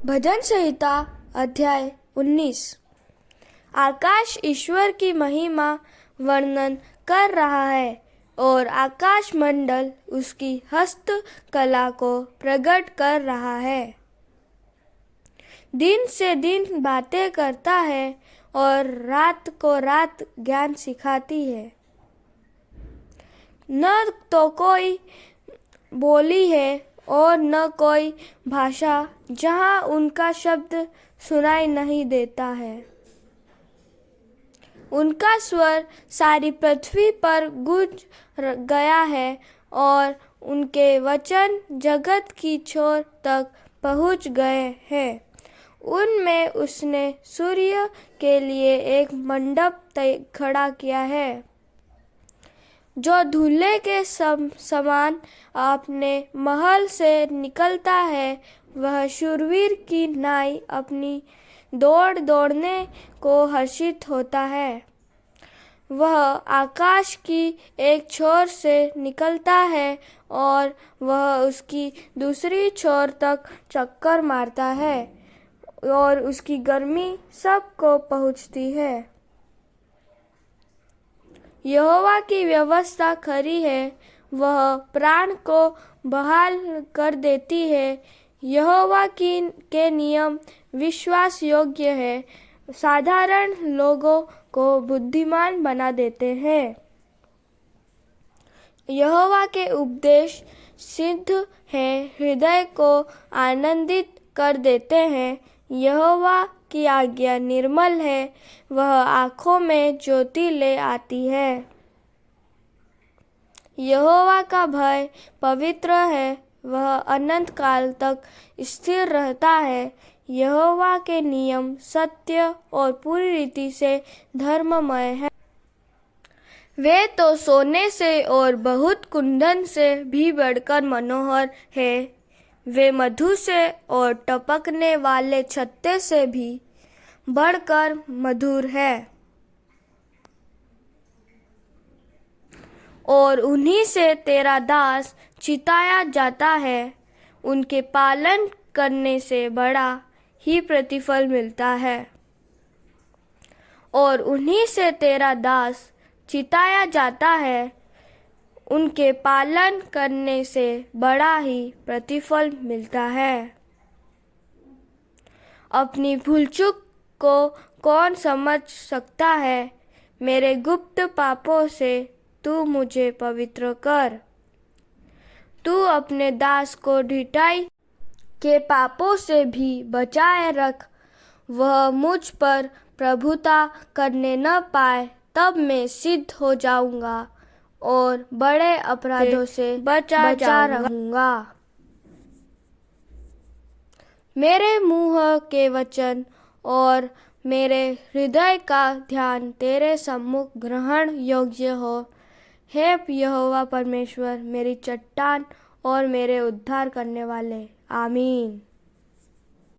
भजन संहिता अध्याय 19। आकाश ईश्वर की महिमा वर्णन कर रहा है और आकाश मंडल उसकी हस्त कला को प्रकट कर रहा है। दिन से दिन बातें करता है और रात को रात ज्ञान सिखाती है। न तो कोई बोली है और न कोई भाषा जहाँ उनका शब्द सुनाई नहीं देता है। उनका स्वर सारी पृथ्वी पर गूंज गया है और उनके वचन जगत की छोर तक पहुँच गए हैं। उनमें उसने सूर्य के लिए एक मंडप खड़ा किया है जो दूल्हे के समान अपने महल से निकलता है। वह शूरवीर की नाई अपनी दौड़ दौड़ने को हर्षित होता है। वह आकाश की एक छोर से निकलता है और वह उसकी दूसरी छोर तक चक्कर मारता है और उसकी गर्मी सबको पहुँचती है। यहोवा की व्यवस्था खरी है, वह प्राण को बहाल कर देती है। यहोवा के नियम विश्वास योग्य है, साधारण लोगों को बुद्धिमान बना देते हैं। यहोवा के उपदेश सिद्ध है, हृदय को आनंदित कर देते हैं। यहोवा की आज्ञा निर्मल है, वह आँखों में ज्योति ले आती है। यहोवा का भय पवित्र है, वह अनंत काल तक स्थिर रहता है। यहोवा के नियम सत्य और पूरी रीति से धर्ममय है। वे तो सोने से और बहुत कुंदन से भी बढ़कर मनोहर है। वे मधु से और टपकने वाले छत्ते से भी बढ़कर मधुर है और उन्हीं से तेरा दास चिताया जाता है। उनके पालन करने से बड़ा ही प्रतिफल मिलता है और उन्हीं से तेरा दास चिताया जाता है। उनके पालन करने से बड़ा ही प्रतिफल मिलता है। अपनी भूल चूक को कौन समझ सकता है? मेरे गुप्त पापों से तू मुझे पवित्र कर। तू अपने दास को ढिठाई के पापों से भी बचाए रख। वह मुझ पर प्रभुता करने न पाए, तब मैं सिद्ध हो जाऊंगा और बड़े अपराधों से बचा रहूंगा। मेरे मुंह के वचन और मेरे हृदय का ध्यान तेरे सम्मुख ग्रहण योग्य हो। हे यहोवा परमेश्वर, मेरी चट्टान और मेरे उद्धार करने वाले। आमीन।